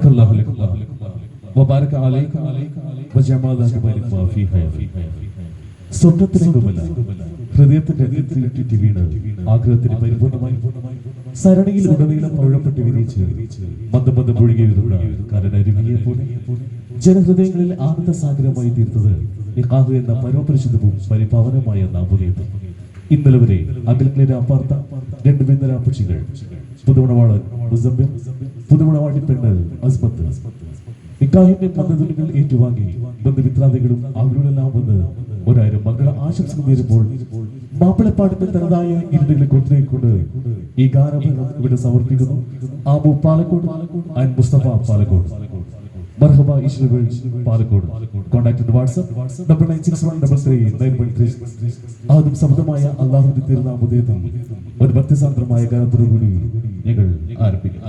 ബാറകല്ലാഹു ലക്കും വബാരക അലൈക വജമാ ലക ബൈന മാ ഫീ ഹയാതി. സ്വപ്നത്തിലെങ്കുമല്ല ഹൃദയത്തിന്റെ അകത്ത് വീണ് ആഗ്രഹത്തിന് പരിപൂർണമായി സരണിയിൽ ഉടനീളം പഴപ്പെട്ട് വിരിച്ച് മന്ദമന്ദം ഒഴുകി വരുന്ന കരടരുവിയെ പോലെ ജനഹൃദയങ്ങളിൽ ആനന്ദസാഗരമായി തീർത്തത് നിക്കാഹ് എന്ന പരമപരിശുദ്ധവും പരിപാവനമായ നാമധേയത്വം. ഇന്നലെ വരെ അകലങ്ങളിലെ അപ്പാർത്ത രണ്ട് വെണ്ണരാപ്പക്ഷികൾ, പുതുമണവാളൻ മുസമ്മിർ, പുതുമണവാട്ടി പെണ്ണ് അസ്മത്ത്, നിക്കാഹിന്റെ പദ്ധതികൾ ഏറ്റുവാങ്ങി ബന്ധുമിത്രാദികളും അവരോടെല്ലാം വന്ന് 1000 മംഗള ആശംസകൾ നേരുമ്പോൾ മാപ്പിളപ്പാട്ടിന്റെ തനതായ ഇരുന്നുകളെ കൊണ്ടുപോയിക്കൊണ്ട് ഈ ഗാനം ഇവിടെ സമർപ്പിക്കുന്നു. ആബു പാലക്കോട് ആൻഡ് മുസ്തഫ പാലക്കോട്. മർഹബ ഇഷ്റബ് പാലക്കോട്. Contact WhatsApp 9961339136. ആദ്യം ശബ്ദമായ അല്ലാഹുവിന്റെ തിരുനാമത്തിൽ ഒരു ഭക്തിസാന്ദ്രമായ ഗാനത്തോടുകൂടി ഞങ്ങൾ ആരംഭിക്കും.